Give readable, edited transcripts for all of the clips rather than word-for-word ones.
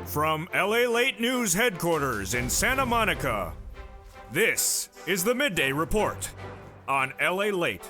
From LALATE News headquarters in Santa Monica, this is the Midday Report on LALATE.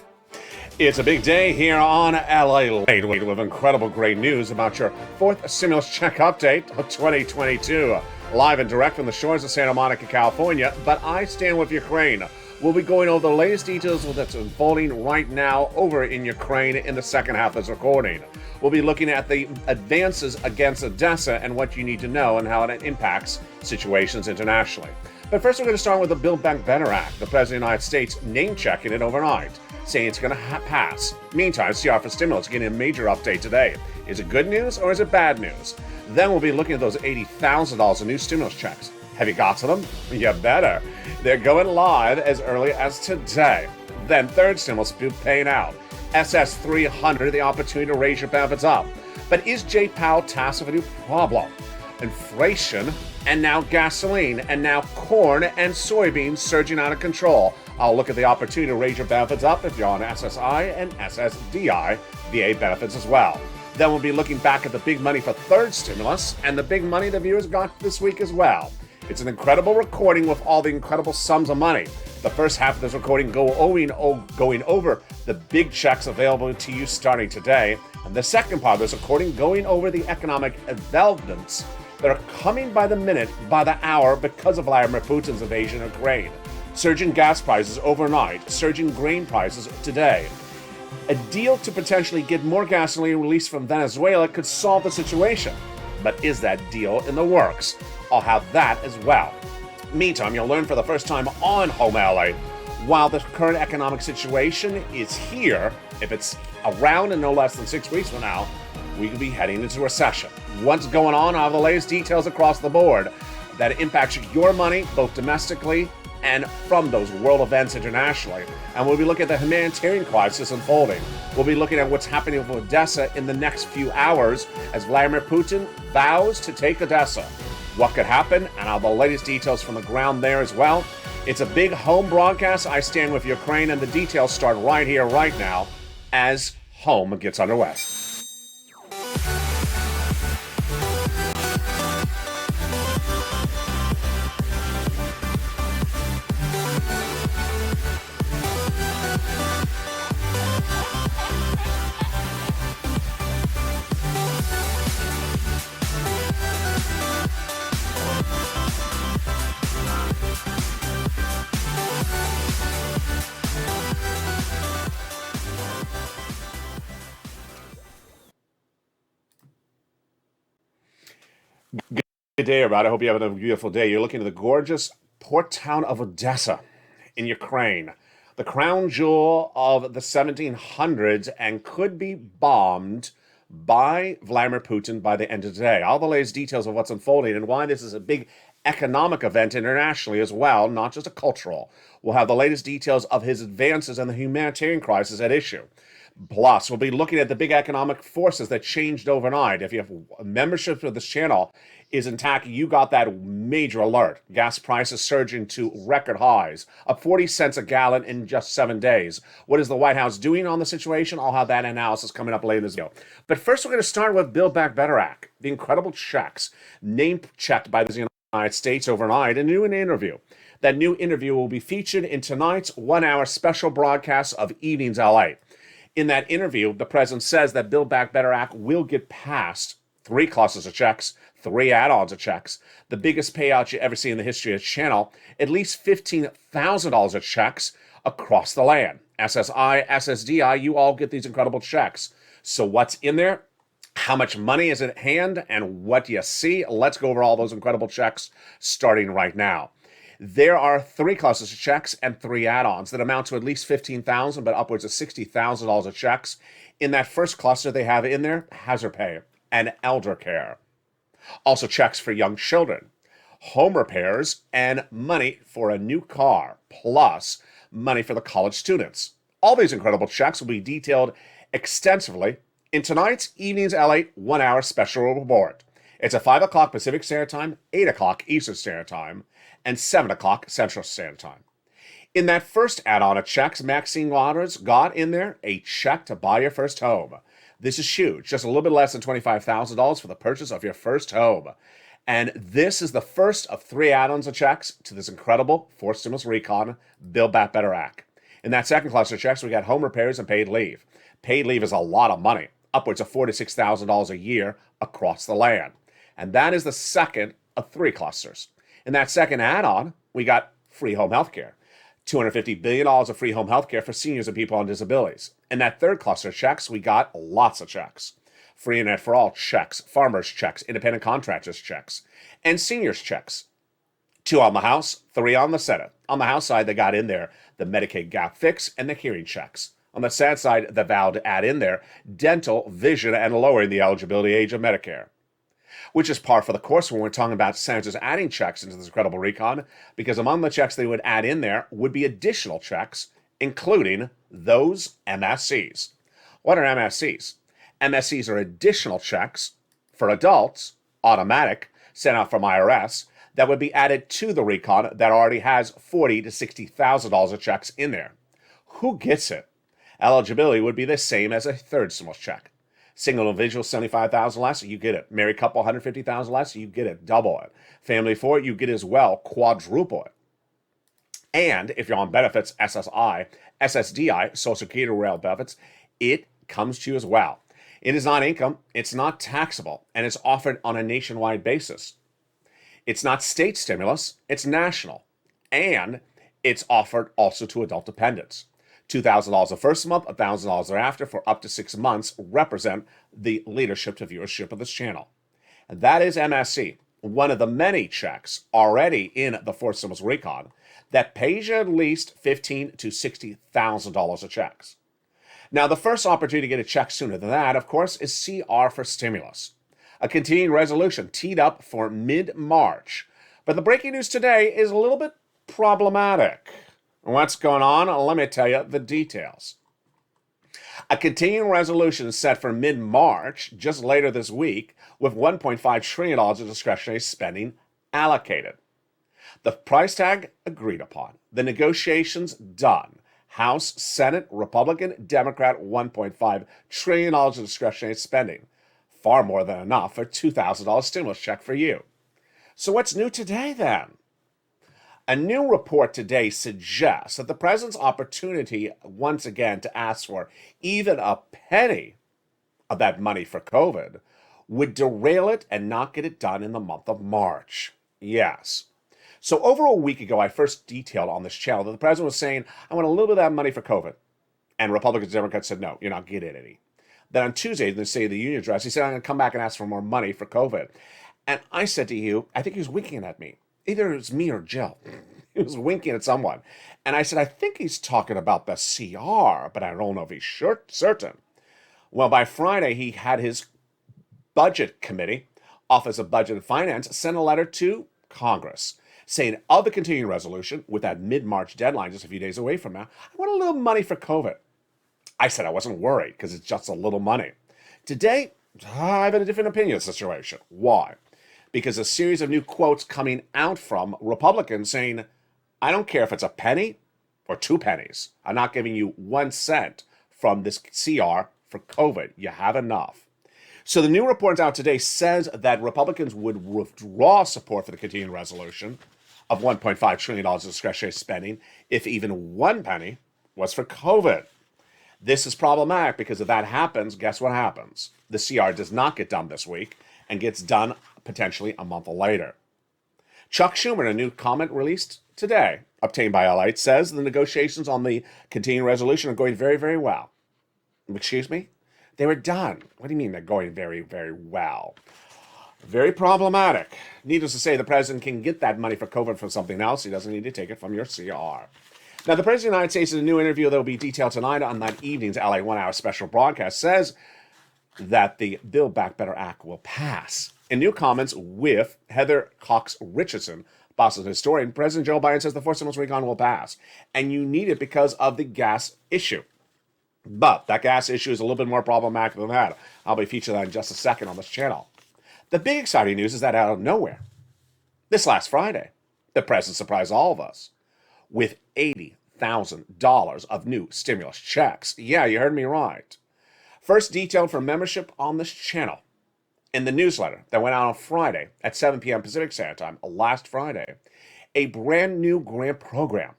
It's a big day here on LALATE with incredible great news about your fourth stimulus check update of 2022. Live and direct from the shores of Santa Monica, California, but I stand with Ukraine. We'll be going over the latest details that's unfolding right now over in Ukraine in the second half of this recording. We'll be looking at the advances against Odessa and what you need to know and how it impacts situations internationally. But first, we're going to start with the Build Back Better Act. The President of the United States name-checking it overnight, saying it's going to pass. Meantime, CR for stimulus getting a major update today. Is it good news or is it bad news? Then we'll be looking at those $80,000 of new stimulus checks. Have you got to them? You better. They're going live as early as today. Then third stimulus paying out. SS300, the opportunity to raise your benefits up. But is Jay Powell tasked with a new problem? Inflation, and now gasoline, and now corn and soybeans surging out of control. I'll look at the opportunity to raise your benefits up if you're on SSI and SSDI VA benefits as well. Then we'll be looking back at the big money for third stimulus and the big money the viewers got this week as well. It's an incredible recording with all the incredible sums of money. The first half of this recording going over the big checks available to you starting today, and the second part of this recording going over the economic developments that are coming by the minute, by the hour, because of Vladimir Putin's invasion of Ukraine. Surging gas prices overnight, surging grain prices today. A deal to potentially get more gasoline released from Venezuela could solve the situation. But is that deal in the works? I'll have that as well. Meantime, you'll learn for the first time on Home LA, while the current economic situation is here, if it's around in no less than 6 weeks from now, we could be heading into recession. What's going on? I'll have the latest details across the board that impacts your money, both domestically and from those world events internationally. And we'll be looking at the humanitarian crisis unfolding. We'll be looking at what's happening with Odessa in the next few hours as Vladimir Putin vows to take Odessa. What could happen, and I'll have the latest details from the ground there as well. It's a big home broadcast. I stand with Ukraine, and the details start right here, right now, as home gets underway. Good day, everybody. I hope you have a beautiful day. You're looking at the gorgeous port town of Odessa in Ukraine, the crown jewel of the 1700s, and could be bombed by Vladimir Putin by the end of today. All the latest details of what's unfolding and why this is a big economic event internationally as well, not just a cultural. We'll have the latest details of his advances and the humanitarian crisis at issue. Plus, we'll be looking at the big economic forces that changed overnight. If you have membership of this channel is intact, you got that major alert. Gas prices surging to record highs, up 40 cents a gallon in just 7 days. What is the White House doing on the situation? I'll have that analysis coming up later in this video. But first, we're going to start with Build Back Better Act, the incredible checks, name-checked by the United States overnight, and a new interview. That new interview will be featured in tonight's 1-hour special broadcast of Evenings LA. In that interview, the president says that Build Back Better Act will get passed. 3 clusters of checks, 3 add-ons of checks, the biggest payout you ever see in the history of the channel, at least $15,000 of checks across the land. SSI, SSDI, you all get these incredible checks. So what's in there? How much money is at hand? And what do you see? Let's go over all those incredible checks starting right now. There are 3 clusters of checks and 3 add-ons that amount to at least $15,000, but upwards of $60,000 of checks. In that first cluster, they have in there hazard pay and elder care. Also checks for young children, home repairs, and money for a new car, plus money for the college students. All these incredible checks will be detailed extensively in tonight's Evenings LA 1-hour special report. It's at 5 o'clock Pacific Standard Time, 8 o'clock Eastern Standard Time, and 7 o'clock Central Standard Time. In that first add-on of checks, Maxine Waters got in there a check to buy your first home. This is huge, just a little bit less than $25,000 for the purchase of your first home. And this is the first of 3 add-ons of checks to this incredible fourth stimulus recon, Build Back Better Act. In that second cluster of checks, we got home repairs and paid leave. Paid leave is a lot of money, upwards of $4,000 to $6,000 a year across the land. And that is the second of 3 clusters. In that second add-on, we got free home health care. $250 billion of free home health care for seniors and people on disabilities. In that third cluster of checks, we got lots of checks. Free internet for all checks, farmers checks, independent contractors checks, and seniors checks. 2 on the House, 3 on the Senate. On the House side, they got in there the Medicaid gap fix and the hearing checks. On the Senate side, they vowed to add in there dental, vision, and lowering the eligibility age of Medicare. Which is par for the course when we're talking about senators adding checks into this incredible recon, because among the checks they would add in there would be additional checks, including those MSCs. What are MSCs? MSCs are additional checks for adults, automatic, sent out from IRS, that would be added to the recon that already has $40,000 to $60,000 of checks in there. Who gets it? Eligibility would be the same as a third stimulus check. Single individual, $75,000 less, you get it. Married couple, $150,000 less, you get it. Double it. Family of 4, you get as well. Quadruple it. And if you're on benefits, SSI, SSDI, Social Security rail benefits, it comes to you as well. It is not income, it's not taxable, and it's offered on a nationwide basis. It's not state stimulus, it's national. And it's offered also to adult dependents. $2,000 the first month, $1,000 thereafter for up to 6 months represent the leadership to viewership of this channel. And that is MSC, one of the many checks already in the fourth stimulus recon that pays you at least $15,000 to $60,000 of checks. Now, the first opportunity to get a check sooner than that, of course, is CR for stimulus, a continuing resolution teed up for mid-March. But the breaking news today is a little bit problematic. What's going on? Let me tell you the details. A continuing resolution is set for mid-March, just later this week, with $1.5 trillion of discretionary spending allocated. The price tag agreed upon. The negotiations done. House, Senate, Republican, Democrat, $1.5 trillion of discretionary spending. Far more than enough for a $2,000 stimulus check for you. So what's new today then? A new report today suggests that the president's opportunity once again to ask for even a penny of that money for COVID would derail it and not get it done in the month of March. Yes. So over a week ago, I first detailed on this channel that the president was saying, I want a little bit of that money for COVID. And Republicans and Democrats said, no, you're not getting any. Then on Tuesday, in the State of the Union address, he said, I'm going to come back and ask for more money for COVID. And I said to you, I think he was winking at me. Either it was me or Jill. He was winking at someone. And I said, I think he's talking about the CR, but I don't know if he's certain. Well, by Friday, he had his budget committee, Office of Budget and Finance, send a letter to Congress saying, of the continuing resolution, with that mid-March deadline just a few days away from now, I want a little money for COVID. I said I wasn't worried because it's just a little money. Today, I have a different opinion of the situation. Why? Because a series of new quotes coming out from Republicans saying, I don't care if it's a penny or 2 pennies. I'm not giving you 1 cent from this CR for COVID. You have enough. So the new report out today says that Republicans would withdraw support for the continuing resolution of $1.5 trillion of discretionary spending if even 1 penny was for COVID. This is problematic because if that happens, guess what happens? The CR does not get done this week and gets done potentially a month later. Chuck Schumer, in a new comment released today, obtained by LALATE, says the negotiations on the continuing resolution are going very, very well. Excuse me? They were done. What do you mean they're going very, very well? Very problematic. Needless to say, the president can get that money for COVID from something else. He doesn't need to take it from your CR. Now, the President of the United States, in a new interview that will be detailed tonight on that evening's LA 1 Hour special broadcast, says that the Build Back Better Act will pass. In new comments with Heather Cox Richardson, Boston historian, President Joe Biden says the fourth stimulus recon will pass. And you need it because of the gas issue. But that gas issue is a little bit more problematic than that. I'll be featuring that in just a second on this channel. The big exciting news is that out of nowhere, this last Friday, the president surprised all of us with $80,000 of new stimulus checks. Yeah, you heard me right. First detailed for membership on this channel. in the newsletter that went out on Friday at 7 p.m. Pacific Standard Time, last Friday, a brand new grant program.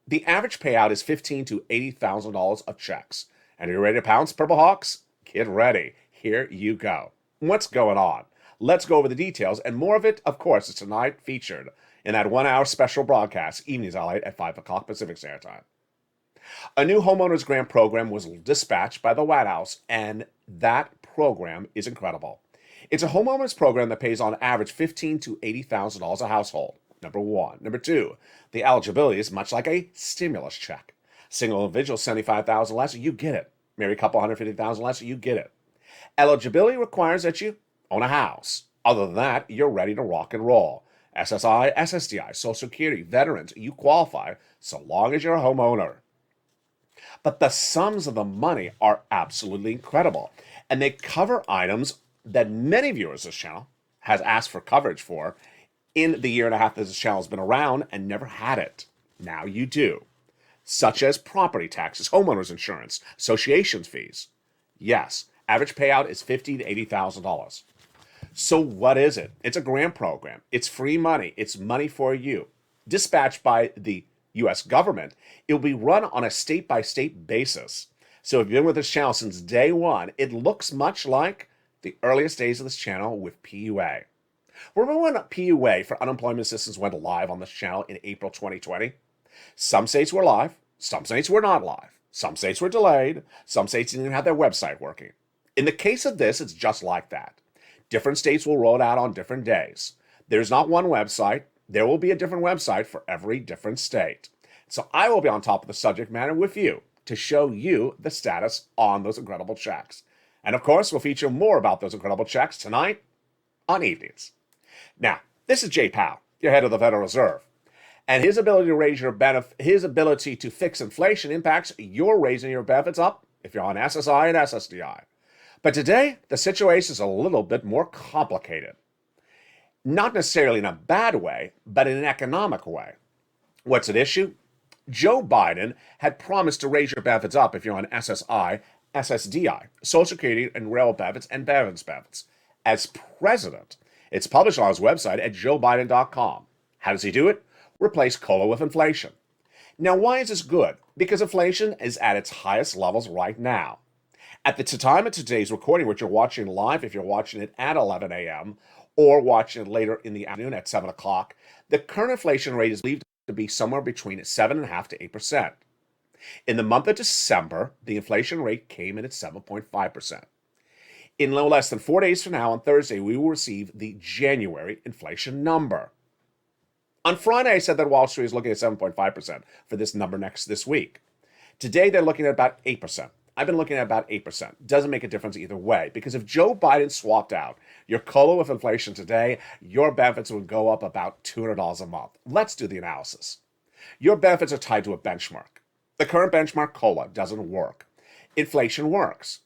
The average payout is $15,000 to $80,000 of checks. And are you ready to pounce, Purple Hawks? Get ready. Here you go. What's going on? Let's go over the details, and more of it, of course, is tonight featured in that 1 hour special broadcast, Evenings LALATE at 5 o'clock Pacific Standard Time. A new homeowners grant program was dispatched by the White House, and that program is incredible. It's a homeowners program that pays on average $15,000 to $80,000 a household. Number one. Number two, the eligibility is much like a stimulus check. Single individual, $75,000 less, you get it. Married couple, $150,000 less, you get it. Eligibility requires that you own a house. Other than that, you're ready to rock and roll. SSI, SSDI, Social Security, veterans, you qualify so long as you're a homeowner. But the sums of the money are absolutely incredible, and they cover items that many viewers of this channel has asked for coverage for in the year and a half that this channel has been around and never had it. Now you do. Such as property taxes, homeowners insurance, associations fees. Yes, average payout is $50,000 to $80,000. So what is it? It's a grant program. It's free money. It's money for you. Dispatched by the U.S. government, it will be run on a state-by-state basis. So if you've been with this channel since day one, it looks much like the earliest days of this channel with PUA. Remember when PUA for unemployment assistance went live on this channel in April 2020? Some states were live, some states were not live, some states were delayed, some states didn't even have their website working. In the case of this, it's just like that. Different states will roll it out on different days. There's not one website. There will be a different website for every different state. So I will be on top of the subject matter with you to show you the status on those incredible checks. And of course, we'll feature more about those incredible checks tonight on Evenings. Now, this is Jay Powell, your head of the Federal Reserve. And his ability to raise your his ability to fix inflation impacts your raising your benefits up if you're on SSI and SSDI. But today, the situation is a little bit more complicated. Not necessarily in a bad way, but in an economic way. What's at issue? Joe Biden had promised to raise your benefits up if you're on SSI, SSDI, Social Security and railroad benefits and veterans benefits. As president, it's published on his website at joebiden.com. How does he do it? Replace COLA with inflation. Now, why is this good? Because inflation is at its highest levels right now. At the time of today's recording, which you're watching live, if you're watching it at 11 a.m. or watching it later in the afternoon at 7 o'clock, the current inflation rate is believed to be somewhere between 7.5% to 8%. In the month of December, the inflation rate came in at 7.5%. In no less than 4 days from now, on Thursday, we will receive the January inflation number. On Friday, I said that Wall Street is looking at 7.5% for this number this week. Today, they're looking at about 8%. I've been looking at about 8%. Doesn't make a difference either way, because if Joe Biden swapped out your COLA with inflation today, your benefits would go up about $200 a month. Let's do the analysis. Your benefits are tied to a benchmark. The current benchmark, COLA, doesn't work. Inflation works.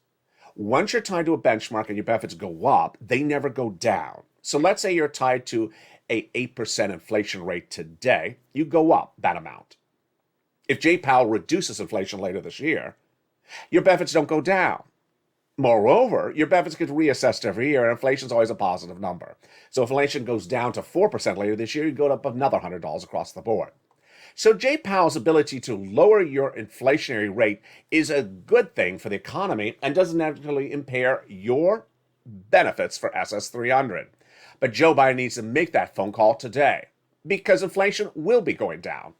Once you're tied to a benchmark and your benefits go up, they never go down. So let's say you're tied to a 8% inflation rate today, you go up that amount. If Jay Powell reduces inflation later this year, your benefits don't go down. Moreover, your benefits get reassessed every year, and inflation is always a positive number. So if inflation goes down to 4% later this year, you go up another $100 across the board. So Jay Powell's ability to lower your inflationary rate is a good thing for the economy and doesn't naturally impair your benefits for SS300. But Joe Biden needs to make that phone call today because inflation will be going down.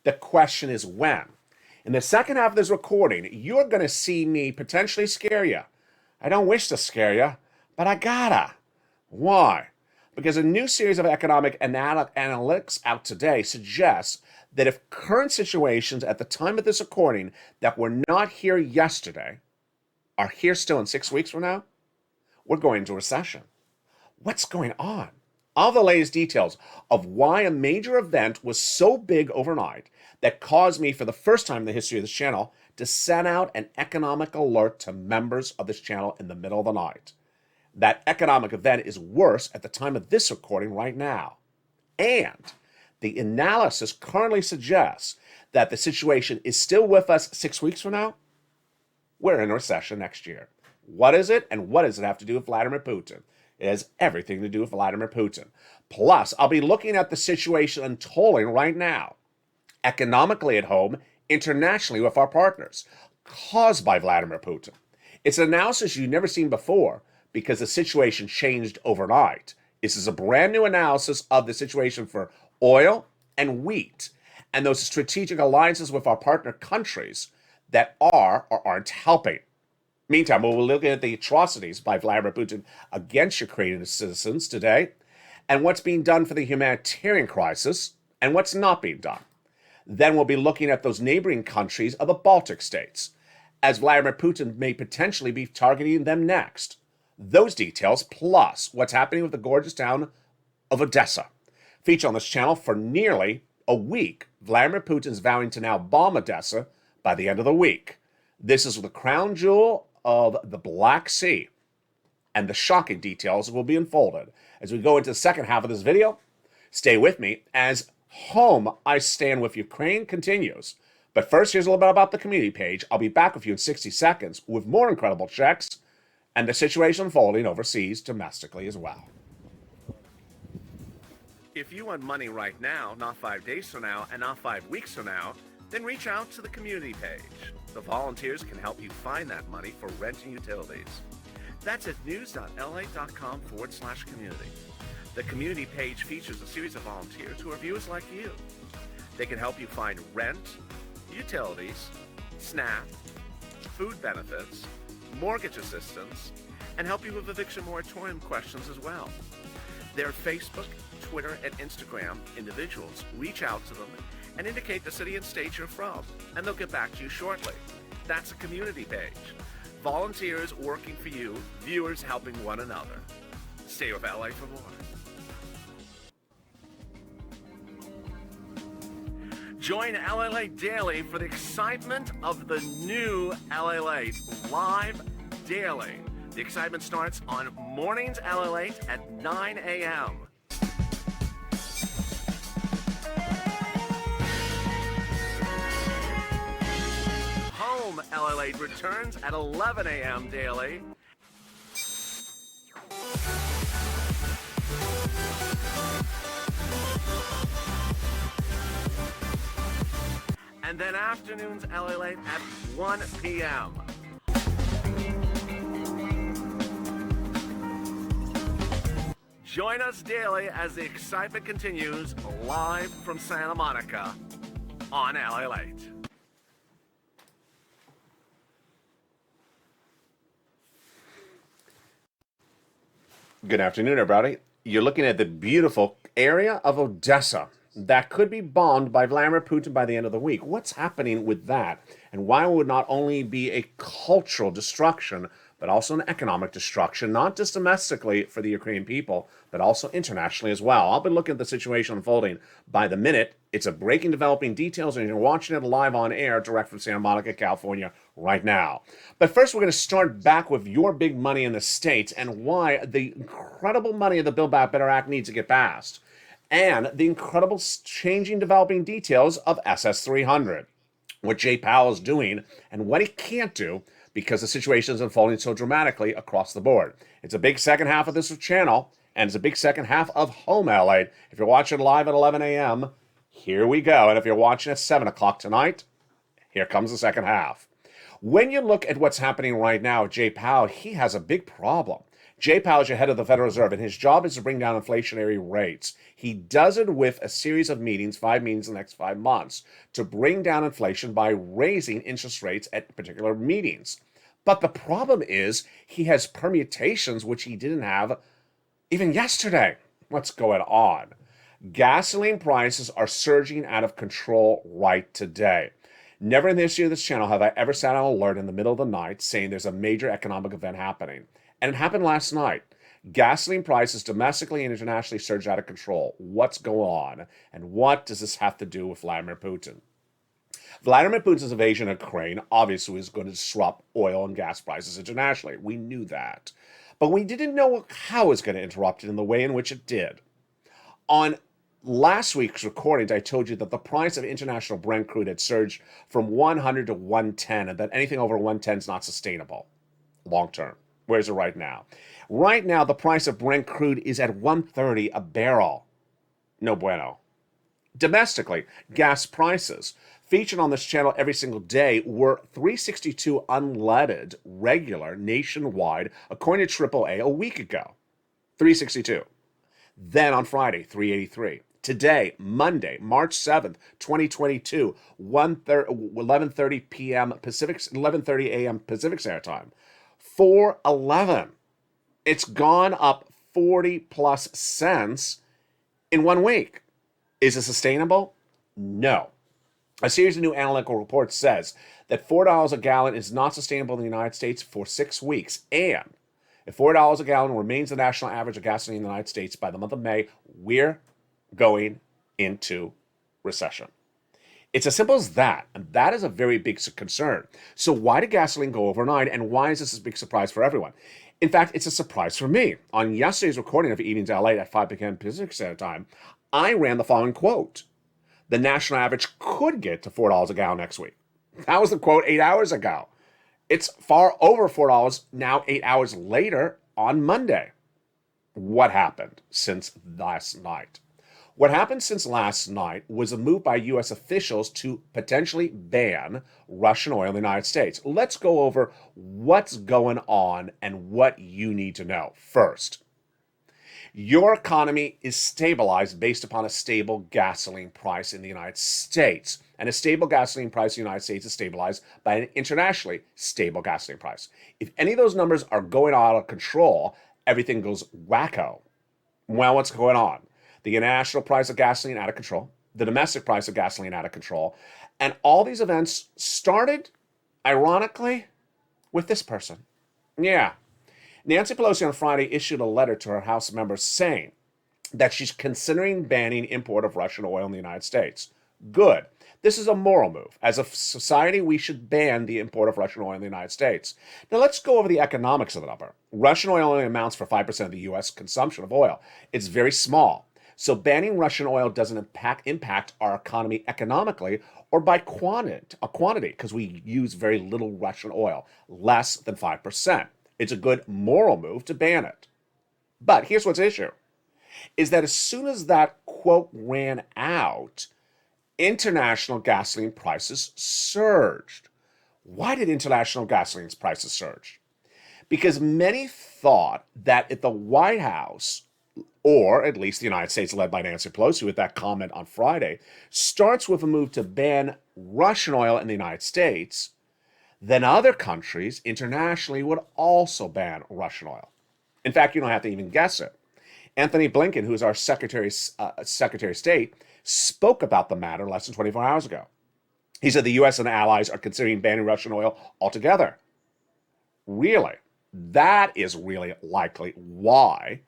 The question is when. In the second half of this recording, you're going to see me potentially scare you. I don't wish to scare you, but I gotta. Why? Because a new series of economic analytics out today suggests that if current situations at the time of this recording that were not here yesterday are here still in 6 weeks from now, we're going into recession. What's going on? All the latest details of why a major event was so big overnight that caused me, for the first time in the history of this channel, to send out an economic alert to members of this channel in the middle of the night. That economic event is worse at the time of this recording right now. And the analysis currently suggests that the situation is still with us 6 weeks from now. We're in a recession next year. What is it, and what does it have to do with Vladimir Putin? It has everything to do with Vladimir Putin. Plus, I'll be looking at the situation unfolding right now, economically at home, internationally with our partners, caused by Vladimir Putin. It's an analysis you've never seen before because the situation changed overnight. This is a brand new analysis of the situation for oil and wheat and those strategic alliances with our partner countries that are or aren't helping. Meantime, we'll be looking at the atrocities by Vladimir Putin against Ukrainian citizens today and what's being done for the humanitarian crisis and what's not being done. Then we'll be looking at those neighboring countries of the Baltic states, as Vladimir Putin may potentially be targeting them next. Those details, plus what's happening with the gorgeous town of Odessa, feature on this channel for nearly a week. Vladimir Putin's vowing to now bomb Odessa by the end of the week. This is the crown jewel of the Black Sea, and the shocking details will be unfolded as we go into the second half of this video. Stay with me as Home I Stand with Ukraine continues. But first, here's a little bit about the community page. I'll be back with you in 60 seconds with more incredible checks and the situation unfolding overseas domestically as well. If you want money right now, not 5 days from now, and not 5 weeks from now, then reach out to the community page. The volunteers can help you find that money for rent and utilities. That's at news.lalate.com/community. The community page features a series of volunteers who are viewers like you. They can help you find rent, utilities, SNAP, food benefits, mortgage assistance, and help you with eviction moratorium questions as well. Their Facebook, Twitter, and Instagram individuals reach out to them and indicate the city and state you're from, and they'll get back to you shortly. That's a community page. Volunteers working for you, viewers helping one another. Stay with LA for more. Join LALATE Daily for the excitement of the new LALATE live daily. The excitement starts on mornings LALATE at 9 a.m. Home LALATE returns at 11 a.m. daily. And then afternoons LALATE at 1 p.m. Join us daily as the excitement continues live from Santa Monica on LALATE. Good afternoon, everybody. You're looking at the beautiful area of Odessa that could be bombed by Vladimir Putin by the end of the week. What's happening with that? And why would not only be a cultural destruction, but also an economic destruction, not just domestically for the Ukrainian people, but also internationally as well. I'll be looking at the situation unfolding by the minute. It's a breaking, developing details, and you're watching it live on air, direct from Santa Monica, California, right now. But first, we're going to start back with your big money in the States and why the incredible money of the Build Back Better Act needs to get passed, and the incredible changing, developing details of SS300, what Jay Powell is doing and what he can't do because the situation is unfolding so dramatically across the board. It's a big second half of this channel, and it's a big second half of Home LA. If you're watching live at 11 a.m., here we go. And if you're watching at 7 o'clock tonight, here comes the second half. When you look at what's happening right now, Jay Powell, he has a big problem. Jay Powell is your head of the Federal Reserve, and his job is to bring down inflationary rates. He does it with a series of meetings, 5 meetings in the next 5 months, to bring down inflation by raising interest rates at particular meetings. But the problem is he has permutations which he didn't have even yesterday. What's going on? Gasoline prices are surging out of control right today. Never in the history of this channel have I ever sat on alert in the middle of the night saying there's a major economic event happening. And it happened last night. Gasoline prices domestically and internationally surged out of control. What's going on? And what does this have to do with Vladimir Putin? Vladimir Putin's invasion of Ukraine obviously was going to disrupt oil and gas prices internationally. We knew that. But we didn't know how it was going to interrupt it in the way in which it did. On last week's recordings, I told you that the price of international Brent crude had surged from 100 to 110, and that anything over 110 is not sustainable long term. Where's it right now? Right now, the price of Brent crude is at $130 a barrel. No bueno. Domestically, gas prices featured on this channel every single day were $3.62 unleaded regular nationwide, according to AAA a week ago. $3.62. Then on Friday, $3.83. Today, Monday, March 7th, 2022, 11:30 p.m. Pacific, 11:30 a.m. Pacific Standard Time, $4.11. It's gone up 40 plus cents in 1 week. Is it sustainable? No. A series of new analytical reports says that $4 a gallon is not sustainable in the United States for 6 weeks. And if $4 a gallon remains the national average of gasoline in the United States by the month of May, we're going into recession. It's as simple as that, and that is a very big concern. So why did gasoline go overnight, and why is this a big surprise for everyone? In fact, it's a surprise for me. On yesterday's recording of Evenings LALATE at 5 p.m. Pacific Standard Time, I ran the following quote. The national average could get to $4 a gallon next week. That was the quote 8 hours ago. It's far over $4 now 8 hours later on Monday. What happened since last night? What happened since last night was a move by U.S. officials to potentially ban Russian oil in the United States. Let's go over what's going on and what you need to know. First, your economy is stabilized based upon a stable gasoline price in the United States. And a stable gasoline price in the United States is stabilized by an internationally stable gasoline price. If any of those numbers are going out of control, everything goes wacko. Well, what's going on? The international price of gasoline out of control, the domestic price of gasoline out of control, and all these events started, ironically, with this person. Yeah. Nancy Pelosi on Friday issued a letter to her House members saying that she's considering banning import of Russian oil in the United States. Good. This is a moral move. As a society, we should ban the import of Russian oil in the United States. Now, let's go over the economics of the number. Russian oil only amounts for 5% of the U.S. consumption of oil. It's very small. So banning Russian oil doesn't impact our economy economically or by quantity, because we use very little Russian oil, less than 5%. It's a good moral move to ban it. But here's what's the issue, is that as soon as that quote ran out, international gasoline prices surged. Why did international gasoline prices surge? Because many thought that if the White House, or at least the United States led by Nancy Pelosi with that comment on Friday, starts with a move to ban Russian oil in the United States, then other countries internationally would also ban Russian oil. In fact, you don't have to even guess it. Anthony Blinken, who is our Secretary of State, spoke about the matter less than 24 hours ago. He said the U.S. and allies are considering banning Russian oil altogether. Really? That is really likely why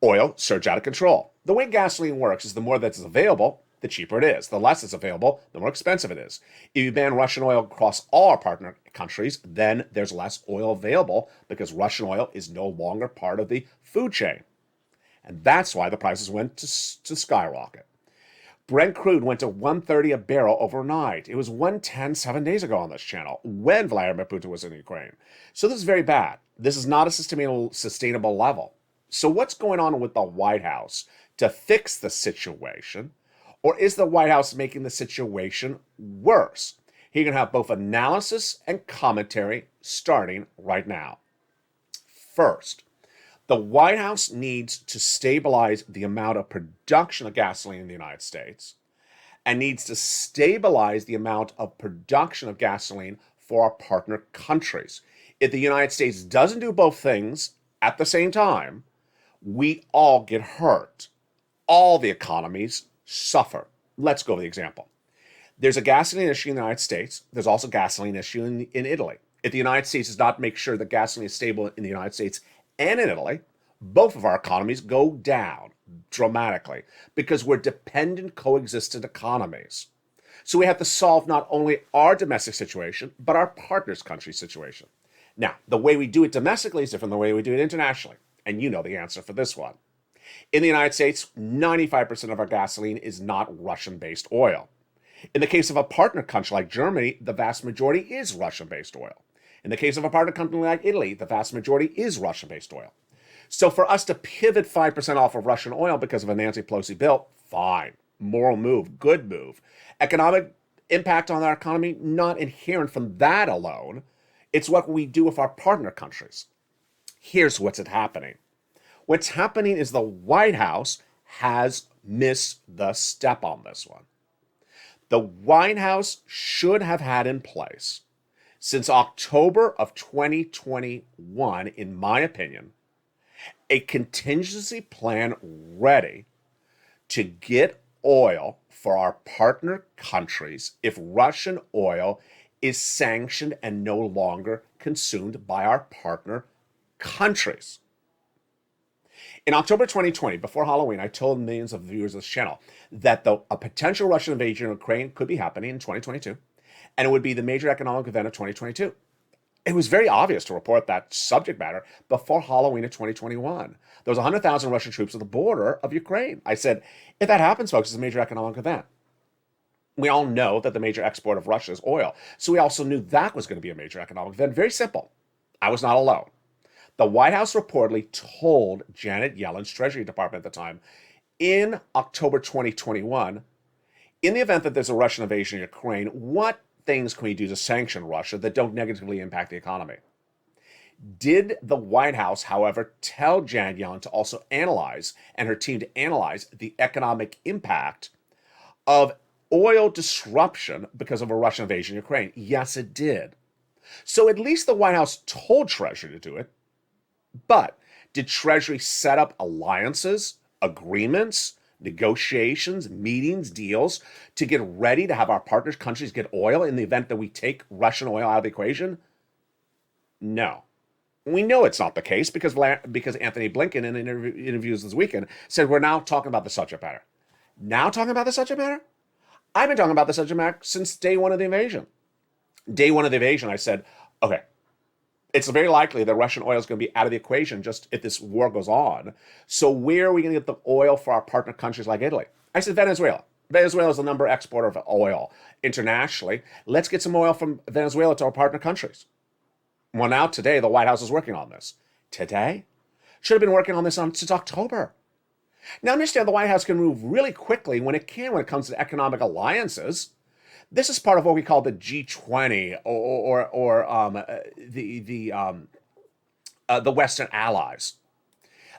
oil surged out of control. The way gasoline works is the more that's available, the cheaper it is. The less it's available, the more expensive it is. If you ban Russian oil across all our partner countries, then there's less oil available because Russian oil is no longer part of the food chain. And that's why the prices went to skyrocket. Brent crude went to $130 a barrel overnight. It was $110 7 days ago on this channel when Vladimir Putin was in Ukraine. So this is very bad. This is not a sustainable level. So what's going on with the White House to fix the situation? Or is the White House making the situation worse? You're going to have both analysis and commentary starting right now. First, the White House needs to stabilize the amount of production of gasoline in the United States and needs to stabilize the amount of production of gasoline for our partner countries. If the United States doesn't do both things at the same time, we all get hurt. All the economies suffer. Let's go over the example. There's a gasoline issue in the United States. There's also a gasoline issue in Italy. If the United States does not make sure that gasoline is stable in the United States and in Italy, both of our economies go down dramatically because we're dependent, coexistent economies. So we have to solve not only our domestic situation, but our partner's country situation. Now, the way we do it domestically is different than the way we do it internationally. And you know the answer for this one. In the United States, 95% of our gasoline is not Russian-based oil. In the case of a partner country like Germany, the vast majority is Russian-based oil. In the case of a partner company like Italy, the vast majority is Russian-based oil. So for us to pivot 5% off of Russian oil because of a Nancy Pelosi bill, fine. Moral move, good move. Economic impact on our economy, not inherent from that alone. It's what we do with our partner countries. Here's what's happening. What's happening is the White House has missed the step on this one. The White House should have had in place since October of 2021, in my opinion, a contingency plan ready to get oil for our partner countries if Russian oil is sanctioned and no longer consumed by our partner countries. In October 2020, before Halloween, I told millions of viewers of this channel that a potential Russian invasion of Ukraine could be happening in 2022, and it would be the major economic event of 2022. It was very obvious to report that subject matter before Halloween of 2021. There was 100,000 Russian troops at the border of Ukraine. I said, if that happens, folks, it's a major economic event. We all know that the major export of Russia is oil. So we also knew that was going to be a major economic event. Very simple. I was not alone. The White House reportedly told Janet Yellen's Treasury Department at the time, in October 2021, in the event that there's a Russian invasion of Ukraine, what things can we do to sanction Russia that don't negatively impact the economy? Did the White House, however, tell Janet Yellen to also analyze, and her team to analyze, the economic impact of oil disruption because of a Russian invasion of Ukraine? Yes, it did. So at least the White House told Treasury to do it. But did Treasury set up alliances, agreements, negotiations, meetings, deals to get ready to have our partner countries get oil in the event that we take Russian oil out of the equation? No. We know it's not the case because Anthony Blinken in interviews this weekend said we're now talking about the subject matter. Now talking about the subject matter? I've been talking about the subject matter since day one of the invasion. Day one of the invasion, I said, okay, it's very likely that Russian oil is going to be out of the equation just if this war goes on. So where are we going to get the oil for our partner countries like Italy? I said Venezuela. Venezuela is the number exporter of oil internationally. Let's get some oil from Venezuela to our partner countries. Well, now today, the White House is working on this. Today? Should have been working on this since October. Now understand the White House can move really quickly when it comes to economic alliances. This is part of what we call the G20 or the Western allies.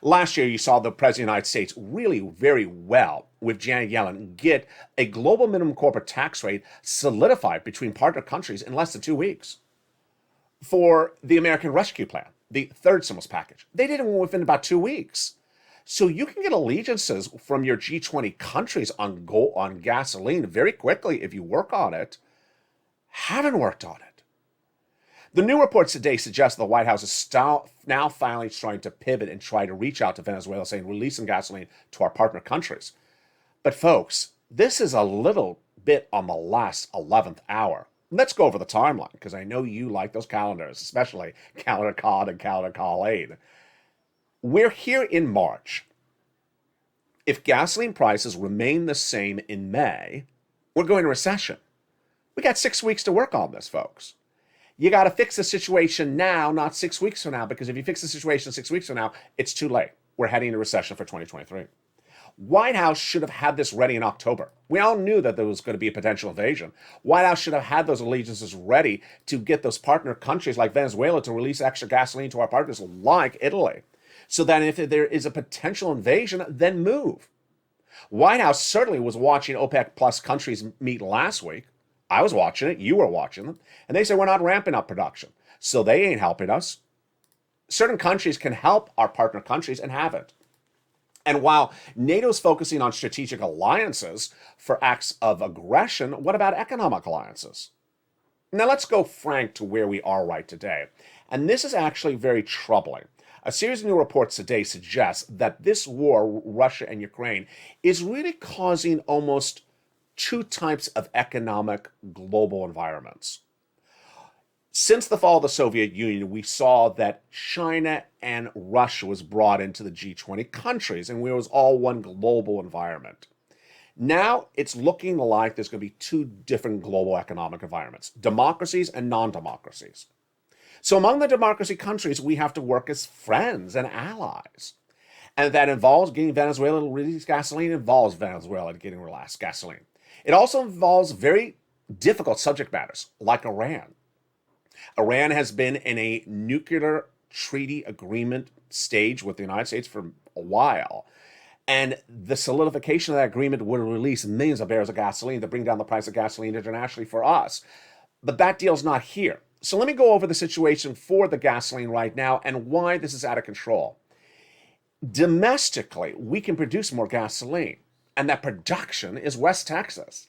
Last year, you saw the President of the United States really very well with Janet Yellen get a global minimum corporate tax rate solidified between partner countries in less than 2 weeks. For the American Rescue Plan, the third stimulus package, they did it within about 2 weeks. So you can get allegiances from your G20 countries on gasoline very quickly if you work on it. Haven't worked on it. The new reports today suggest the White House is now finally trying to pivot and try to reach out to Venezuela, saying release some gasoline to our partner countries. But folks, this is a little bit on the last 11th hour. Let's go over the timeline, because I know you like those calendars, especially Calendar COD and Calendar Colleen. We're here in March. If gasoline prices remain the same in May, we're going to recession. We got 6 weeks to work on this, folks. You got to fix the situation now, not 6 weeks from now, because if you fix the situation 6 weeks from now, it's too late. We're heading into recession for 2023. White House should have had this ready in October. We all knew that there was going to be a potential invasion. White House should have had those allegiances ready to get those partner countries like Venezuela to release extra gasoline to our partners like Italy. So that if there is a potential invasion, then move. White House certainly was watching OPEC plus countries meet last week. I was watching it. You were watching them. And they said, we're not ramping up production. So they ain't helping us. Certain countries can help our partner countries and haven't. And while NATO's focusing on strategic alliances for acts of aggression, what about economic alliances? Now let's go frank to where we are right today. And this is actually very troubling. A series of new reports today suggests that this war, Russia and Ukraine, is really causing almost two types of economic global environments. Since the fall of the Soviet Union, we saw that China and Russia was brought into the G20 countries, and we was all one global environment. Now it's looking like there's going to be two different global economic environments, democracies and non-democracies. So among the democracy countries, we have to work as friends and allies. And that involves getting Venezuela to release gasoline, involves Venezuela getting relaxed gasoline. It also involves very difficult subject matters, like Iran. Iran has been in a nuclear treaty agreement stage with the United States for a while. And the solidification of that agreement would release millions of barrels of gasoline to bring down the price of gasoline internationally for us. But that deal's not here. So let me go over the situation for the gasoline right now and why this is out of control. Domestically, we can produce more gasoline, and that production is West Texas.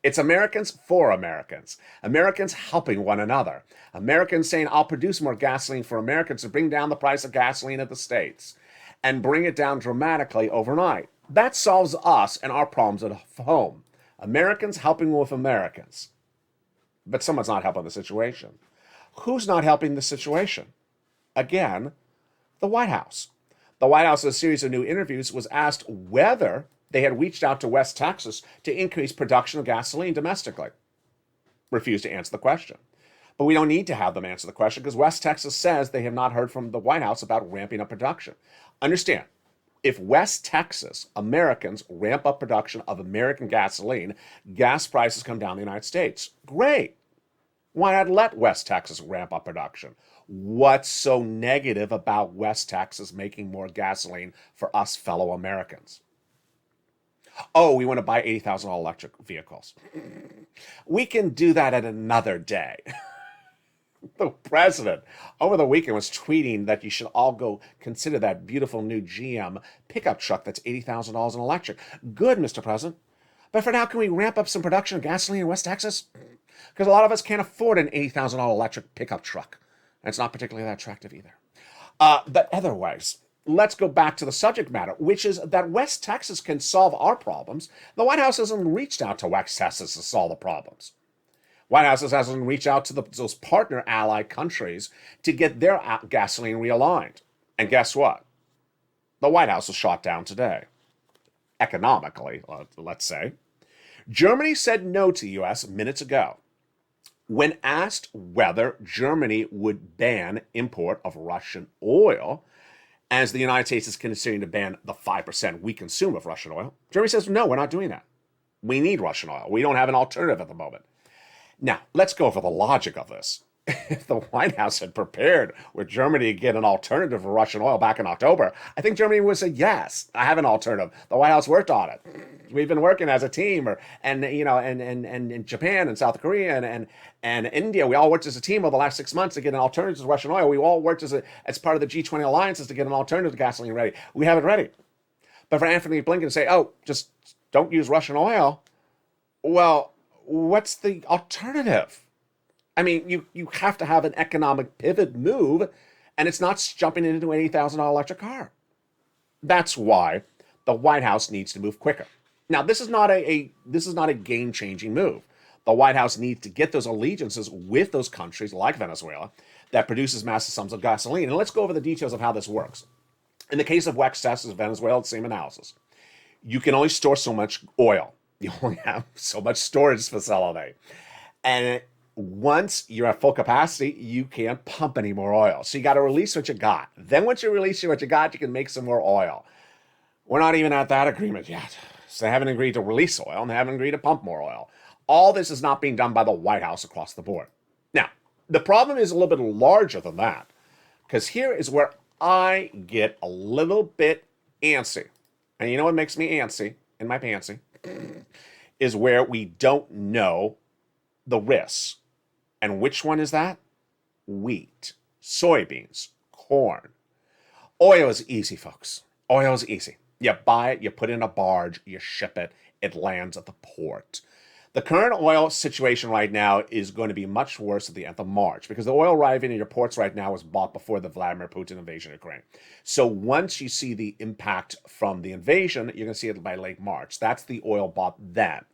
It's Americans for Americans. Americans helping one another. Americans saying, I'll produce more gasoline for Americans to bring down the price of gasoline in the States and bring it down dramatically overnight. That solves us and our problems at home. Americans helping with Americans. But someone's not helping the situation. Who's not helping the situation? Again, the White House. The White House, in a series of new interviews, was asked whether they had reached out to West Texas to increase production of gasoline domestically. Refused to answer the question. But we don't need to have them answer the question because West Texas says they have not heard from the White House about ramping up production. Understand, if West Texas Americans ramp up production of American gasoline, gas prices come down in the United States. Great. Why not let West Texas ramp up production? What's so negative about West Texas making more gasoline for us fellow Americans? Oh, we want to buy $80,000 electric vehicles. We can do that at another day. The president over the weekend was tweeting that you should all go consider that beautiful new GM pickup truck that's $80,000 in electric. Good, Mr. President. But for now, can we ramp up some production of gasoline in West Texas? Because a lot of us can't afford an $80,000 electric pickup truck. And it's not particularly that attractive either. But otherwise, let's go back to the subject matter, which is that West Texas can solve our problems. The White House hasn't reached out to West Texas to solve the problems. White House hasn't reached out to those partner ally countries to get their gasoline realigned. And guess what? The White House was shot down today. Economically, let's say. Germany said no to the U.S. minutes ago. When asked whether Germany would ban import of Russian oil, as the United States is considering to ban the 5% we consume of Russian oil, Germany says, no, we're not doing that. We need Russian oil. We don't have an alternative at the moment. Now, let's go over the logic of this. If the White House had prepared with Germany to get an alternative for Russian oil back in October, I think Germany would say, yes, I have an alternative. The White House worked on it. We've been working as a team, and Japan and South Korea and India, we all worked as a team over the last 6 months to get an alternative to Russian oil. We all worked as part of the G20 alliances to get an alternative to gasoline ready. We have it ready. But for Anthony Blinken to say, oh, just don't use Russian oil, well, what's the alternative? I mean, you have to have an economic pivot move, and it's not jumping into an $80,000 electric car. That's why the White House needs to move quicker. Now, this is not a game-changing move. The White House needs to get those allegiances with those countries like Venezuela that produces massive sums of gasoline. And let's go over the details of how this works. In the case of West Texas, Venezuela, same analysis. You can only store so much oil. You only have so much storage facility. And once you're at full capacity, you can't pump any more oil. So you got to release what you got. Then once you release what you got, you can make some more oil. We're not even at that agreement yet. So they haven't agreed to release oil and they haven't agreed to pump more oil. All this is not being done by the White House across the board. Now, the problem is a little bit larger than that, because here is where I get a little bit antsy. And you know what makes me antsy in my pantsy? Is where we don't know the risks. And which one is that? Wheat, soybeans, corn. Oil is easy, folks. Oil is easy. You buy it, you put it in a barge, you ship it, it lands at the port. The current oil situation right now is going to be much worse at the end of March because the oil arriving in your ports right now was bought before the Vladimir Putin invasion of Ukraine. So once you see the impact from the invasion, you're going to see it by late March. That's the oil bought then.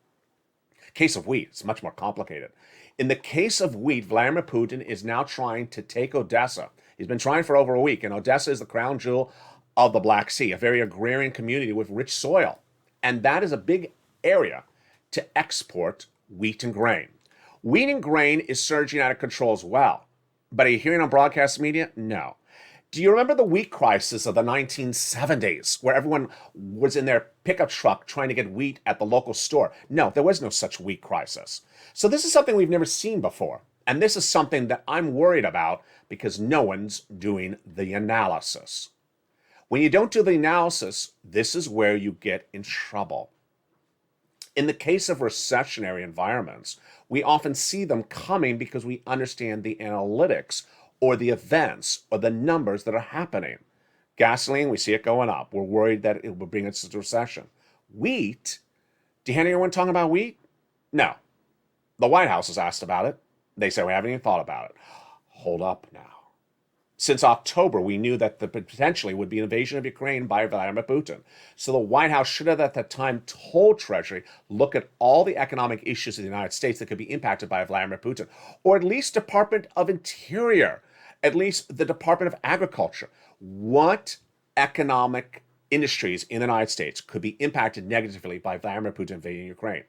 Case of wheat, it's much more complicated. In the case of wheat, Vladimir Putin is now trying to take Odessa. He's been trying for over a week, and Odessa is the crown jewel of the Black Sea, a very agrarian community with rich soil. And that is a big area to export wheat and grain. Wheat and grain is surging out of control as well. But are you hearing on broadcast media? No. Do you remember the wheat crisis of the 1970s, where everyone was in their pickup truck trying to get wheat at the local store? No, there was no such wheat crisis. So this is something we've never seen before. And this is something that I'm worried about because no one's doing the analysis. When you don't do the analysis, this is where you get in trouble. In the case of recessionary environments, we often see them coming because we understand the analytics or the events or the numbers that are happening. Gasoline, we see it going up. We're worried that it will bring us to recession. Wheat, do you hear anyone talking about wheat? No. The White House was asked about it. They said, we haven't even thought about it. Hold up now. Since October, we knew that there potentially would be an invasion of Ukraine by Vladimir Putin. So the White House should have at that time told Treasury, look at all the economic issues in the United States that could be impacted by Vladimir Putin, or at least Department of Interior, at least the Department of Agriculture. What economic industries in the United States could be impacted negatively by Vladimir Putin invading Ukraine?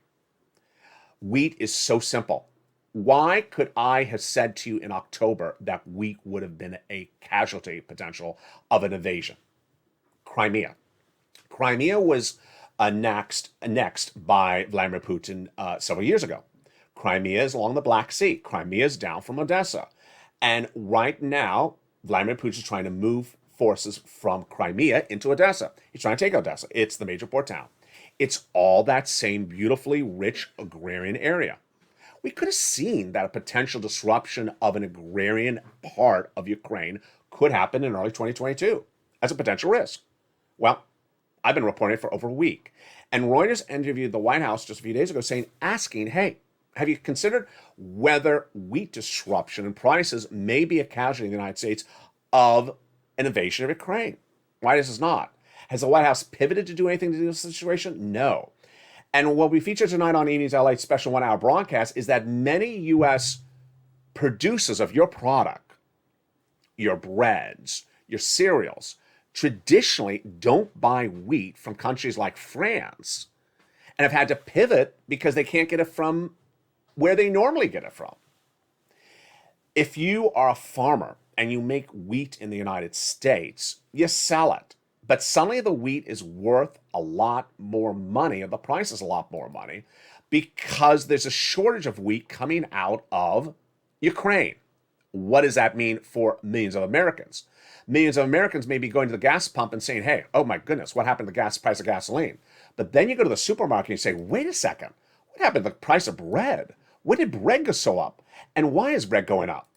Wheat is so simple. Why could I have said to you in October that wheat would have been a casualty potential of an invasion? Crimea. Crimea was annexed by Vladimir Putin several years ago. Crimea is along the Black Sea. Crimea is down from Odessa. And right now, Vladimir Putin is trying to move forces from Crimea into Odessa. He's trying to take Odessa. It's the major port town. It's all that same beautifully rich agrarian area. We could have seen that a potential disruption of an agrarian part of Ukraine could happen in early 2022 as a potential risk. Well, I've been reporting it for over a week. And Reuters interviewed the White House just a few days ago asking, hey, have you considered whether wheat disruption and prices may be a casualty in the United States of an invasion of Ukraine? Why this is not? Has the White House pivoted to do anything to do with the situation? No. And what we feature tonight on Evening's LALATE special 1 hour broadcast is that many U.S. producers of your product, your breads, your cereals, traditionally don't buy wheat from countries like France and have had to pivot because they can't get it from where they normally get it from. If you are a farmer and you make wheat in the United States, you sell it. But suddenly the wheat is worth a lot more money, or the price is a lot more money, because there's a shortage of wheat coming out of Ukraine. What does that mean for millions of Americans? Millions of Americans may be going to the gas pump and saying, hey, oh my goodness, what happened to the gas price of gasoline? But then you go to the supermarket and you say, wait a second, what happened to the price of bread? When did bread go so up? And why is bread going up?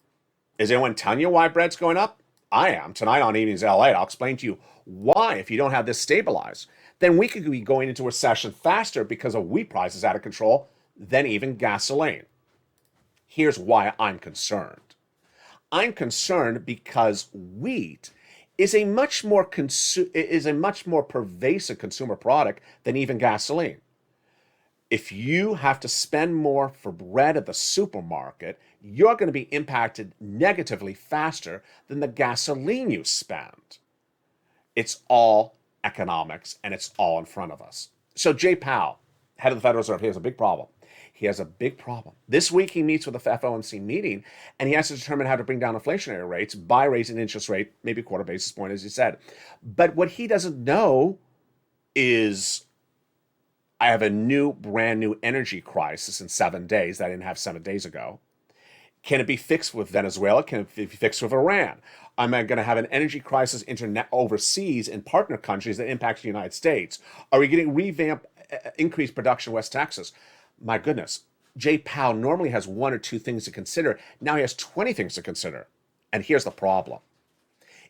Is anyone telling you why bread's going up? I am. Tonight on Evenings LA, I'll explain to you why, if you don't have this stabilized, then we could be going into recession faster because of wheat prices out of control than even gasoline. Here's why I'm concerned. I'm concerned because wheat is a much more pervasive consumer product than even gasoline. If you have to spend more for bread at the supermarket, you're going to be impacted negatively faster than the gasoline you spend. It's all economics, and it's all in front of us. So Jay Powell, head of the Federal Reserve, he has a big problem. He has a big problem. This week he meets with the FOMC meeting, and he has to determine how to bring down inflationary rates by raising interest rate, maybe a quarter basis point, as he said. But what he doesn't know is I have a brand new energy crisis in 7 days that I didn't have 7 days ago. Can it be fixed with Venezuela? Can it be fixed with Iran? Am I going to have an energy crisis overseas in partner countries that impact the United States? Are we getting increased production in West Texas? My goodness, Jay Powell normally has 1 or 2 things to consider. Now he has 20 things to consider. And here's the problem.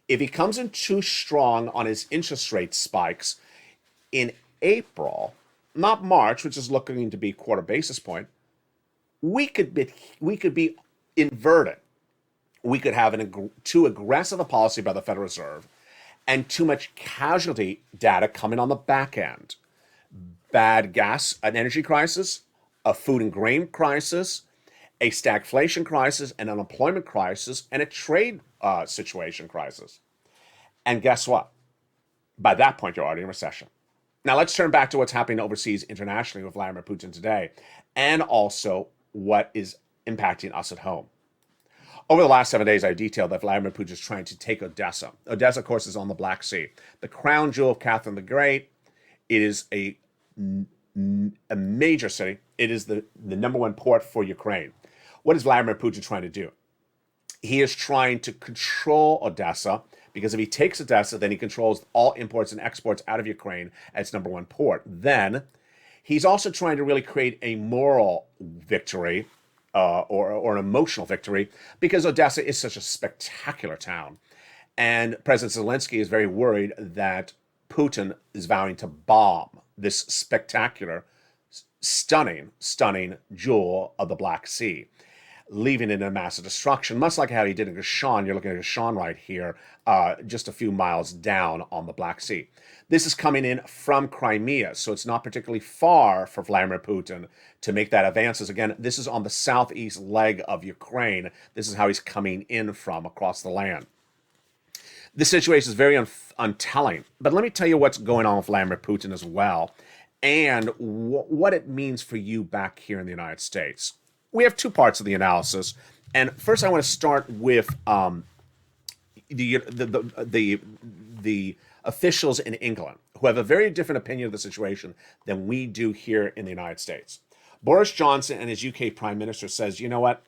If he comes in too strong on his interest rate spikes in April, not March, which is looking to be quarter basis point, we could be inverted. We could have too aggressive a policy by the Federal Reserve and too much casualty data coming on the back end. Bad gas, an energy crisis, a food and grain crisis, a stagflation crisis, an unemployment crisis, and a trade situation crisis. And guess what? By that point, you're already in recession. Now let's turn back to what's happening overseas internationally with Vladimir Putin today, and also what is impacting us at home. Over the last 7 days, I detailed that Vladimir Putin is trying to take Odessa. Odessa, of course, is on the Black Sea. The crown jewel of Catherine the Great. It is a major city. It is the number one port for Ukraine. What is Vladimir Putin trying to do? He is trying to control Odessa, because if he takes Odessa, then he controls all imports and exports out of Ukraine as its number one port. Then he's also trying to really create a moral victory or an emotional victory, because Odessa is such a spectacular town. And President Zelensky is very worried that Putin is vowing to bomb this spectacular, stunning jewel of the Black Sea, leaving it in a massive destruction, much like how he did in Gashan. You're looking at Gashan right here, just a few miles down on the Black Sea. This is coming in from Crimea, so it's not particularly far for Vladimir Putin to make that advances. Again, this is on the southeast leg of Ukraine. This is how he's coming in from across the land. This situation is very untelling, but let me tell you what's going on with Vladimir Putin as well, and what it means for you back here in the United States. We have two parts of the analysis, and first I want to start with the officials in England, who have a very different opinion of the situation than we do here in the United States. Boris Johnson and his UK Prime Minister says, you know what?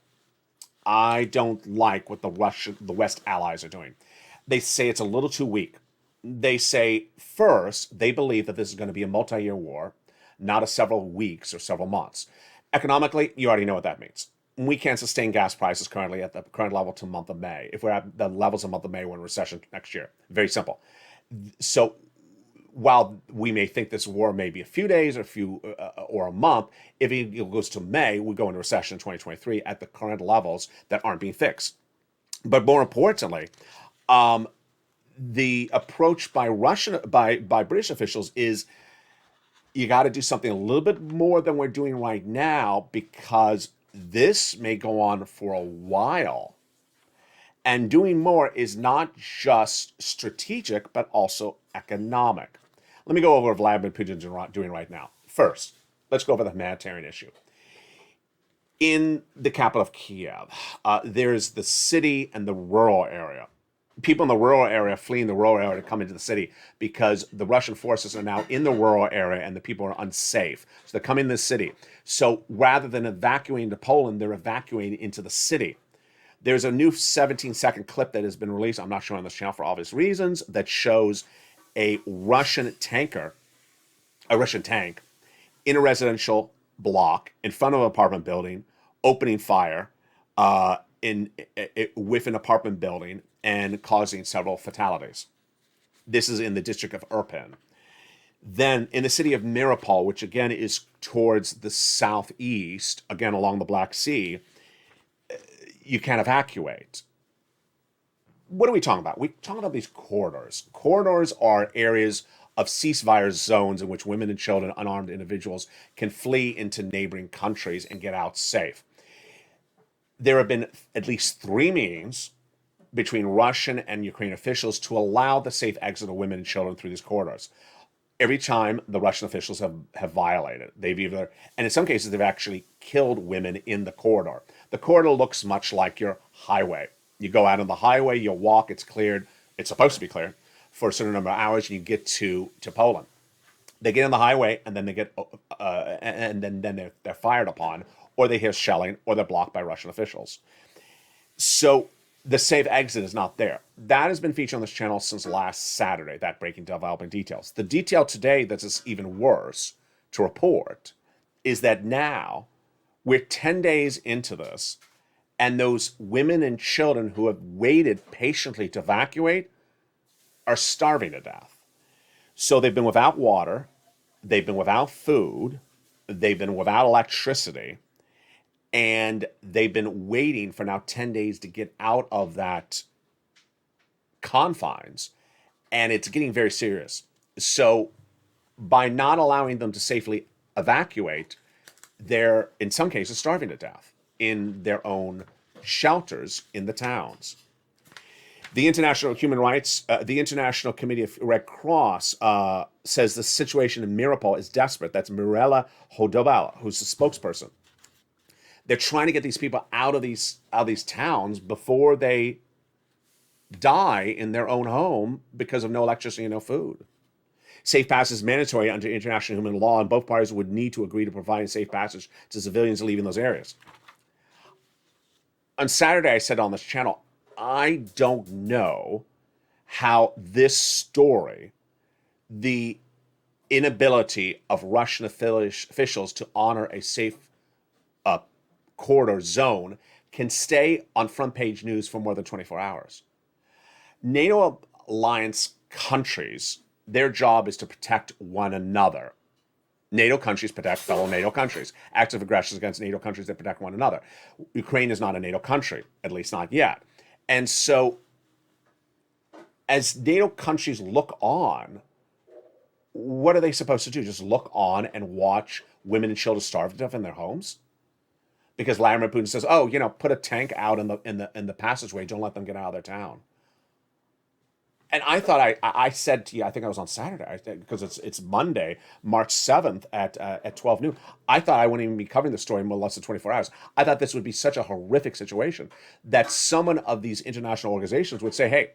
I don't like what the West allies are doing. They say it's a little too weak. They say, first, they believe that this is going to be a multi-year war, not a several weeks or several months. Economically, you already know what that means. We can't sustain gas prices currently at the current level to month of May. If we're at the levels of month of May, we're in recession next year. Very simple. So while we may think this war may be a few days or a month, if it goes to May, we go into recession in 2023 at the current levels that aren't being fixed. But more importantly, the approach by British officials is, you got to do something a little bit more than we're doing right now, because this may go on for a while. And doing more is not just strategic, but also economic. Let me go over what Vladimir Putin is doing right now. First, let's go over the humanitarian issue. In the capital of Kiev, there's the city and the rural area. People in the rural area fleeing the rural area to come into the city because the Russian forces are now in the rural area and the people are unsafe. So they're coming in the city. So rather than evacuating to Poland, they're evacuating into the city. There's a new 17-second clip that has been released, I'm not showing on this channel for obvious reasons, that shows a Russian tank in a residential block in front of an apartment building, opening fire with an apartment building and causing several fatalities. This is in the district of Irpin. Then in the city of Mariupol, which again is towards the southeast, again along the Black Sea, you can't evacuate. What are we talking about? We're talking about these corridors. Corridors are areas of ceasefire zones in which women and children, unarmed individuals, can flee into neighboring countries and get out safe. There have been at least 3 meetings between Russian and Ukrainian officials to allow the safe exit of women and children through these corridors. Every time the Russian officials have violated. They've either, and in some cases, they've actually killed women in the corridor. The corridor looks much like your highway. You go out on the highway, you walk, it's cleared, it's supposed to be cleared for a certain number of hours, and you get to Poland. They get on the highway, and then they get, and then they're fired upon, or they hear shelling, or they're blocked by Russian officials. So the safe exit is not there. That has been featured on this channel since last Saturday, that breaking developing details. The detail today that's even worse to report is that now we're 10 days into this, and those women and children who have waited patiently to evacuate are starving to death. So they've been without water, they've been without food, they've been without electricity, and they've been waiting for now 10 days to get out of that confines, and it's getting very serious. So by not allowing them to safely evacuate, they're, in some cases, starving to death in their own shelters in the towns. The International Human Rights, the International Committee of Red Cross says the situation in Mariupol is desperate. That's Mirela Hodobala, who's the spokesperson. They're trying to get these people out of these towns before they die in their own home because of no electricity and no food. Safe passage is mandatory under international human law, and both parties would need to agree to provide safe passage to civilians leaving those areas. On Saturday, I said on this channel, I don't know how this story, the inability of Russian officials to honor a safe corridor zone, can stay on front page news for more than 24 hours. NATO alliance countries, their job is to protect one another. NATO countries protect fellow NATO countries. Acts of aggression against NATO countries that protect one another. Ukraine is not a NATO country, at least not yet. And so, as NATO countries look on, what are they supposed to do? Just look on and watch women and children starve to death in their homes? Because Vladimir Putin says, "Oh, put a tank out in the passageway. Don't let them get out of their town." And I thought I said to you, I think I was on Saturday, because it's Monday, March 7th at 12 noon. I thought I wouldn't even be covering the story in less than 24 hours. I thought this would be such a horrific situation that someone of these international organizations would say, "Hey,"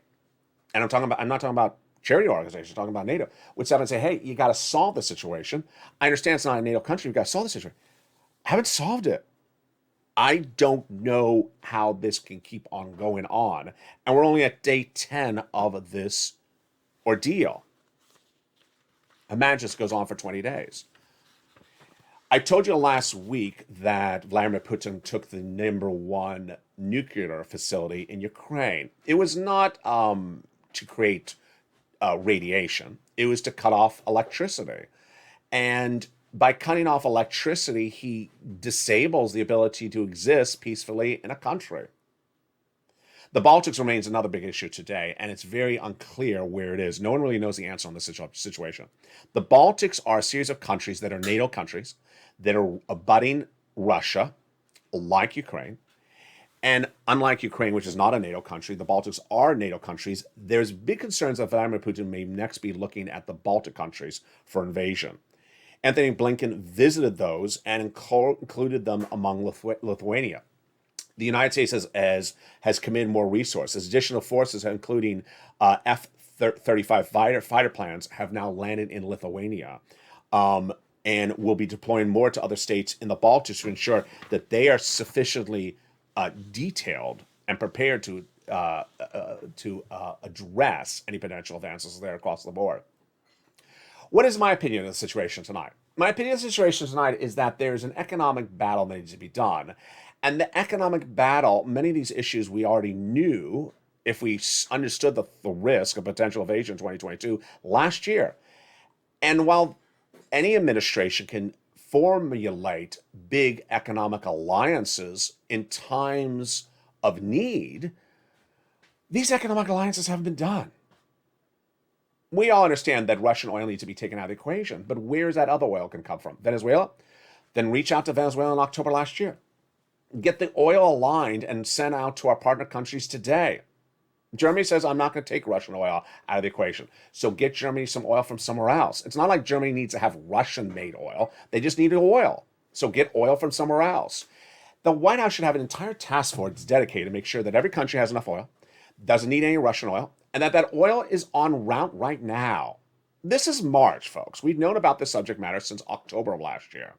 and I'm not talking about charity organizations, I'm talking about NATO, would step and say, "Hey, you got to solve the situation. I understand it's not a NATO country. You've got to solve the situation." I haven't solved it. I don't know how this can keep on going on. And we're only at day 10 of this ordeal. Imagine this goes on for 20 days. I told you last week that Vladimir Putin took the #1 nuclear facility in Ukraine. It was not to create radiation. It was to cut off electricity. And by cutting off electricity, he disables the ability to exist peacefully in a country. The Baltics remains another big issue today, and it's very unclear where it is. No one really knows the answer on this situation. The Baltics are a series of countries that are NATO countries that are abutting Russia, like Ukraine. And unlike Ukraine, which is not a NATO country, the Baltics are NATO countries. There's big concerns that Vladimir Putin may next be looking at the Baltic countries for invasion. Anthony Blinken visited those and included them among Lithuania. The United States has committed more resources. Additional forces, including F-35 fighter planes, have now landed in Lithuania, and will be deploying more to other states in the Baltics to ensure that they are sufficiently detailed and prepared to address any potential advances there across the board. What is my opinion of the situation tonight? My opinion of the situation tonight is that there's an economic battle that needs to be done. And the economic battle, many of these issues we already knew if we understood the risk of potential invasion in 2022 last year. And while any administration can formulate big economic alliances in times of need, these economic alliances haven't been done. We all understand that Russian oil needs to be taken out of the equation, but where's that other oil can come from? Venezuela? Then reach out to Venezuela in October last year. Get the oil aligned and sent out to our partner countries today. Germany says, "I'm not going to take Russian oil out of the equation." So get Germany some oil from somewhere else. It's not like Germany needs to have Russian-made oil. They just need oil. So get oil from somewhere else. The White House should have an entire task force dedicated to make sure that every country has enough oil, doesn't need any Russian oil, and that oil is en route right now. This is March, folks. We've known about this subject matter since October of last year.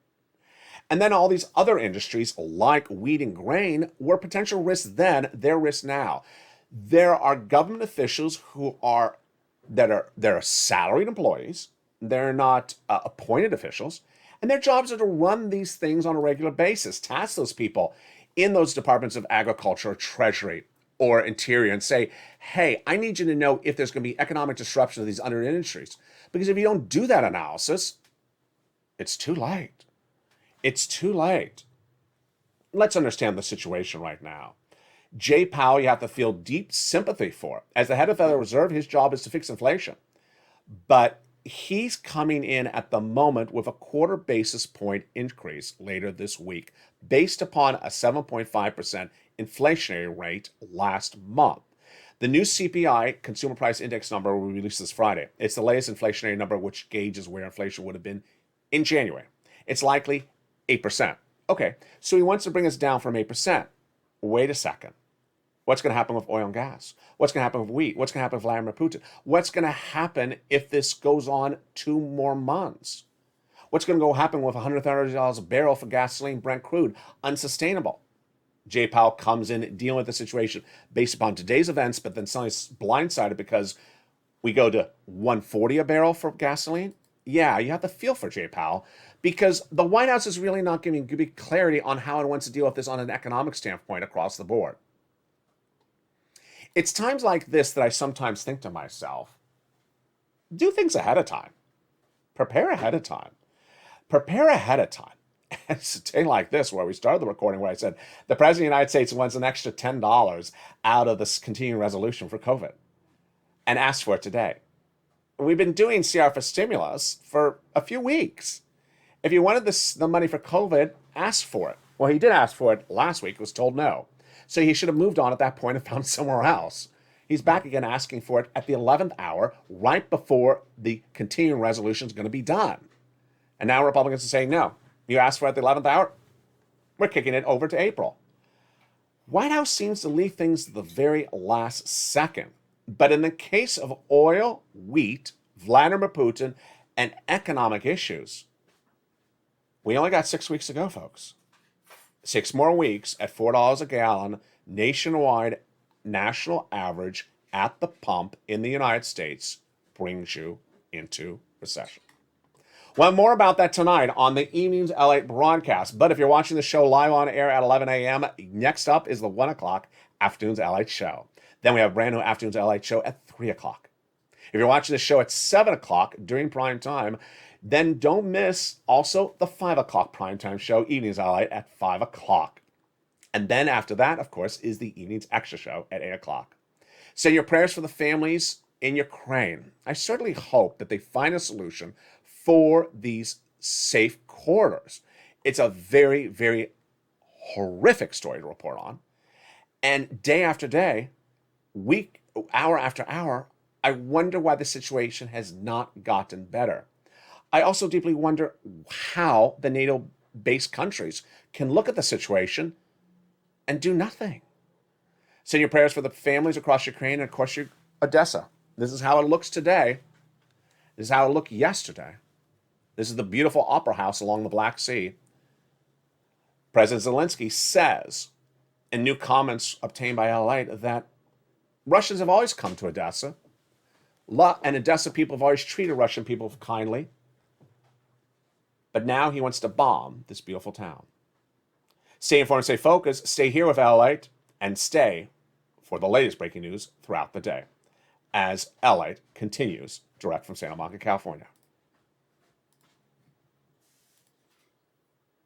And then all these other industries like wheat and grain were potential risks then, they're risks now. There are government officials who are salaried employees. They're not appointed officials. And their jobs are to run these things on a regular basis. Task those people in those departments of agriculture, treasury, or interior and say, "Hey, I need you to know if there's going to be economic disruption of these other industries." Because if you don't do that analysis, it's too late. It's too late. Let's understand the situation right now. Jay Powell, you have to feel deep sympathy for. As the head of the Federal Reserve, his job is to fix inflation. But he's coming in at the moment with a quarter basis point increase later this week, based upon a 7.5% inflationary rate last month. The new CPI, Consumer Price Index number, will be released this Friday. It's the latest inflationary number, which gauges where inflation would have been in January. It's likely 8%. Okay, so he wants to bring us down from 8%. Wait a second. What's going to happen with oil and gas? What's going to happen with wheat? What's going to happen with Vladimir Putin? What's going to happen if this goes on 2 more months? What's going to happen with $130 a barrel for gasoline, Brent crude? Unsustainable. Jay Powell comes in dealing with the situation based upon today's events, but then suddenly blindsided because we go to $140 a barrel for gasoline. Yeah, you have to feel for Jay Powell because the White House is really not giving good clarity on how it wants to deal with this on an economic standpoint across the board. It's times like this that I sometimes think to myself, do things ahead of time. Prepare ahead of time. Prepare ahead of time. It's a day like this where we started the recording where I said the President of the United States wants an extra $10 out of this continuing resolution for COVID and asked for it today. We've been doing CR for stimulus for a few weeks. If you wanted the money for COVID, ask for it. Well, he did ask for it last week, was told no. So he should have moved on at that point and found somewhere else. He's back again asking for it at the 11th hour, right before the continuing resolution is going to be done. And now Republicans are saying, no, you asked for it at the 11th hour, we're kicking it over to April. White House seems to leave things to the very last second. But in the case of oil, wheat, Vladimir Putin, and economic issues, we only got 6 weeks to go, folks. 6 more weeks at $4 a gallon, nationwide national average at the pump in the United States brings you into recession. Well, more about that tonight on the Evenings LATE broadcast. But if you're watching the show live on air at 11 a.m., next up is the 1 o'clock Afternoons LATE show. Then we have brand new Afternoons LATE show at 3 o'clock. If you're watching the show at 7 o'clock during prime time, then don't miss also the 5 o'clock primetime show, Evenings LATE, at 5 o'clock. And then after that, of course, is the Evenings Extra show at 8 o'clock. Say your prayers for the families in Ukraine. I certainly hope that they find a solution for these safe corridors. It's a very, very horrific story to report on. And day after day, week, hour after hour, I wonder why the situation has not gotten better. I also deeply wonder how the NATO-based countries can look at the situation and do nothing. Send your prayers for the families across Ukraine and, of course, Odessa. This is how it looks today. This is how it looked yesterday. This is the beautiful opera house along the Black Sea. President Zelensky says in new comments obtained by LALATE that Russians have always come to Odessa, and Odessa people have always treated Russian people kindly. But now he wants to bomb this beautiful town. Stay informed, stay focused, stay here with LALATE, and stay for the latest breaking news throughout the day as LALATE continues direct from Santa Monica, California.